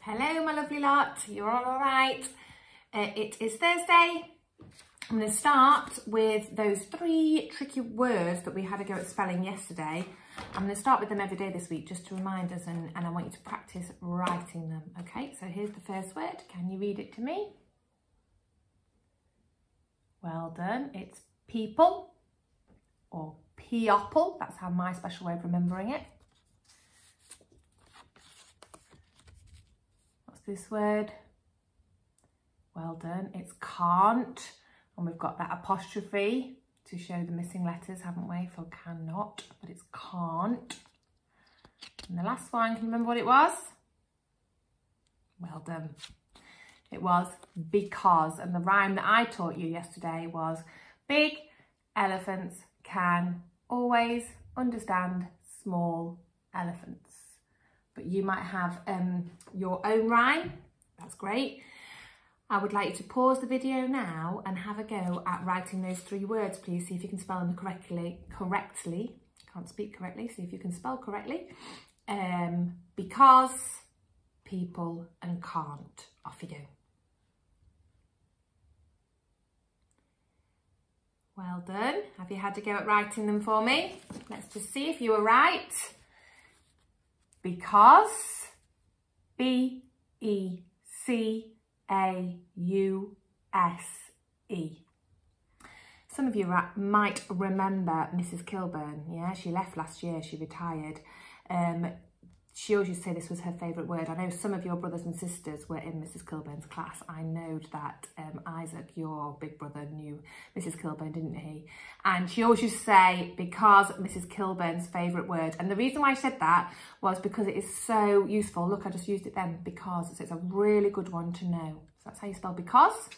Hello, my lovely lot. You're all right? It is Thursday. I'm going to start with those 3 tricky words that we had a go at spelling yesterday. I'm going to start with them every day this week just to remind us, and I want you to practice writing them. Okay, so here's the first word. Can you read it to me? Well done. It's people or people. That's how my special way of remembering it. What's this word? Well done. It's can't. And we've got that apostrophe to show the missing letters, haven't we, for cannot, but it's can't. And the last one, can you remember what it was? Well done. It was because, and the rhyme that I taught you yesterday was big elephants can always understand small elephants. But you might have your own rhyme. That's great. I would like you to pause the video now and have a go at writing those 3 words, please. See if you can spell them correctly. Can't speak correctly. See if you can spell correctly. Because, people, and can't. Off you go. Well done. Have you had a go at writing them for me? Let's just see if you were right. Because, B-E-C-A-U-S-E. Some of you might remember Mrs. Kilburn. Yeah, she left last year, she retired. She always used to say this was her favourite word. I know some of your brothers and sisters were in Mrs. Kilburn's class. I know that Isaac, your big brother, knew Mrs. Kilburn, didn't he? And she always used to say, because Mrs. Kilburn's favourite word. And the reason why I said that was because it is so useful. Look, I just used it then, because. So it's a really good one to know. So that's how you spell because.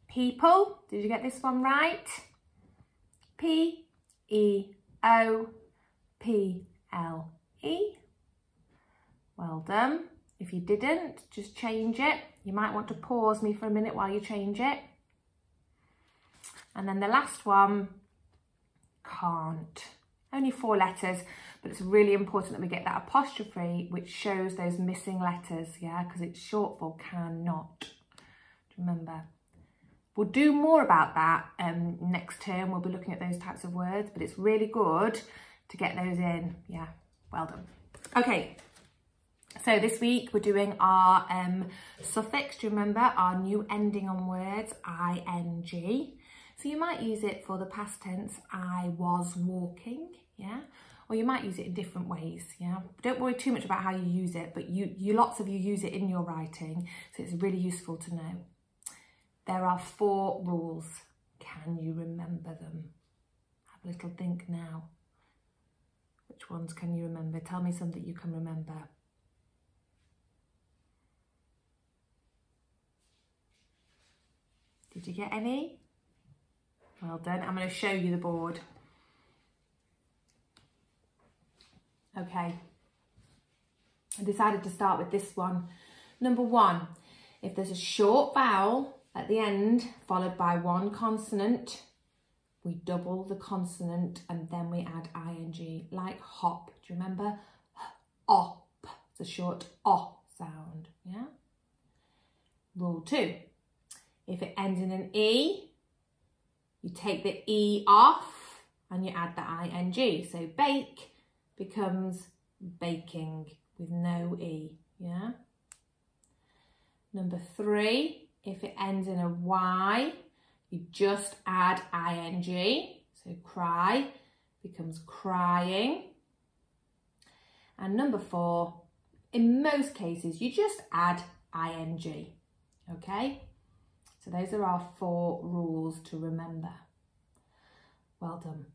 People, did you get this one right? P-E-O-P-L-E. Well done. If you didn't, just change it. You might want to pause me for a minute while you change it. And then the last one, can't. Only 4 letters, but it's really important that we get that apostrophe, which shows those missing letters, yeah, because it's short for cannot. Remember. We'll do more about that next term. We'll be looking at those types of words, but it's really good to get those in. Yeah, well done. Okay, so this week we're doing our suffix. Do you remember our new ending on words, ing? So you might use it for the past tense, I was walking, yeah? Or you might use it in different ways, yeah? Don't worry too much about how you use it, but lots of you use it in your writing, so it's really useful to know. There are 4 rules. Can you remember them? Have a little think now. Which ones can you remember? Tell me some that you can remember. Did you get any? Well done. I'm going to show you the board. Okay. I decided to start with this one. Number 1, if there's a short vowel at the end, followed by 1 consonant, we double the consonant and then we add ing, like hop. Do you remember? Op. It's a short o sound, yeah? Rule 2. If it ends in an E, you take the E off and you add the ing. So bake becomes baking with no E, yeah? Number 3. If it ends in a Y, you just add ing. So cry becomes crying. And number 4, in most cases, you just add ing. Okay? So those are our 4 rules to remember. Well done.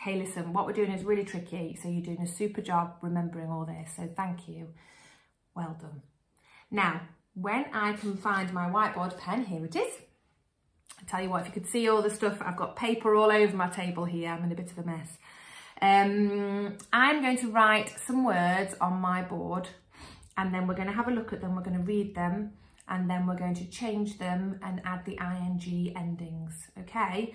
Hey, listen, what we're doing is really tricky. So you're doing a super job remembering all this. So thank you. Well done. Now, when I can find my whiteboard pen, here it is. I tell you what, if you could see all the stuff, I've got paper all over my table here. I'm in a bit of a mess. I'm going to write some words on my board and then we're going to have a look at them. We're going to read them and then we're going to change them and add the ing endings. Okay.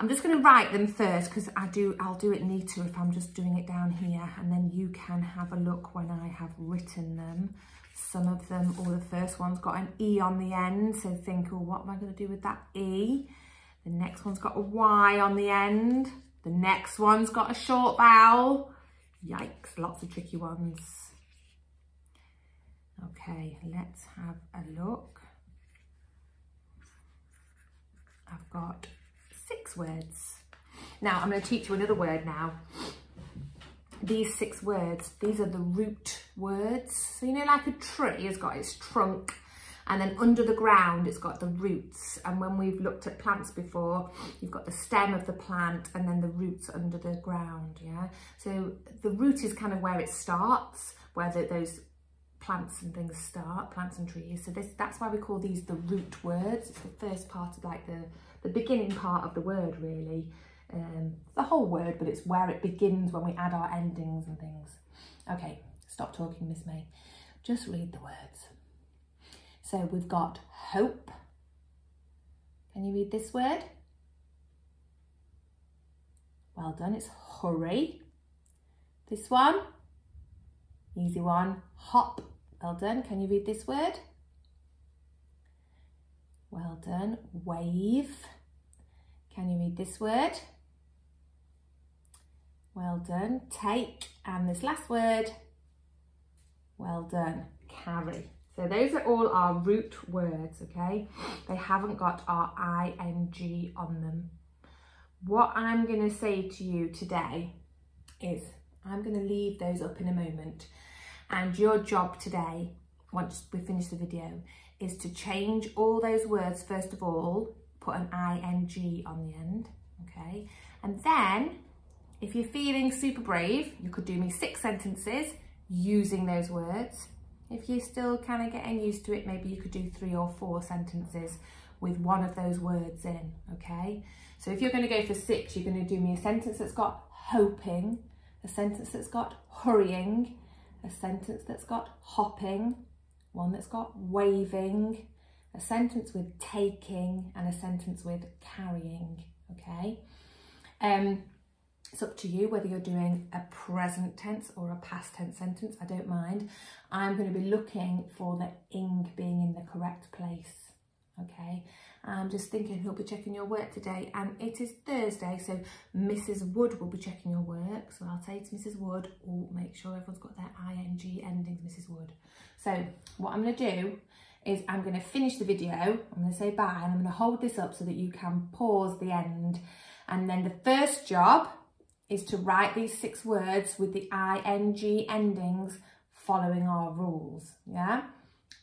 I'm just going to write them first because I'll do it neater if I'm just doing it down here, and then you can have a look when I have written them. Some of them, or the first one's got an E on the end, so think, oh, what am I going to do with that E? The next one's got a Y on the end. The next one's got a short vowel. Yikes, lots of tricky ones. Okay, let's have a look. I've got 6 words. Now I'm going to teach you another word now. These 6 words, these are the root words. So you know, like a tree has got its trunk, and then under the ground it's got the roots. And when we've looked at plants before, you've got the stem of the plant and then the roots under the ground, yeah? So the root is kind of where it starts, where those plants and things start, plants and trees. So that's why we call these the root words. It's the first part of like the beginning part of the word, really. The whole word, but it's where it begins when we add our endings and things. Okay, stop talking, Miss May. Just read the words. So we've got hope. Can you read this word? Well done, it's hurry. This one, easy one, hop. Well done, can you read this word? Well done, wave. Can you read this word? Well done, take. And this last word, well done, carry. So those are all our root words, okay? They haven't got our ing on them. What I'm going to say to you today is I'm going to leave those up in a moment. And your job today, once we finish the video, is to change all those words. First of all, put an ing on the end, okay? And then, if you're feeling super brave, you could do me 6 sentences using those words. If you're still kind of getting used to it, maybe you could do 3 or 4 sentences with one of those words in, okay? So if you're going to go for 6, you're going to do me a sentence that's got hoping, a sentence that's got hurrying, a sentence that's got hopping, one that's got waving, a sentence with taking, and a sentence with carrying, okay? It's up to you whether you're doing a present tense or a past tense sentence, I don't mind. I'm going to be looking for the ing being in the correct place, okay? I'm just thinking who'll be checking your work today, and it is Thursday, so Mrs. Wood will be checking your work. So I'll say to Mrs. Wood, oh, make sure everyone's got their ing endings, Mrs. Wood. So what I'm going to do is I'm going to finish the video, I'm going to say bye, and I'm going to hold this up so that you can pause the end. And then the first job is to write these 6 words with the ing endings following our rules, yeah?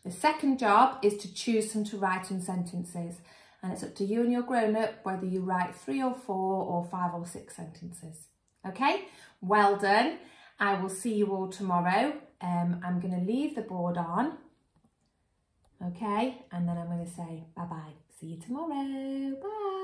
The second job is to choose some to write in sentences, and it's up to you and your grown-up whether you write 3 or 4 or 5 or 6 sentences, okay? Well done. I will see you all tomorrow. I'm going to leave the board on, okay? And then I'm going to say bye-bye. See you tomorrow. Bye.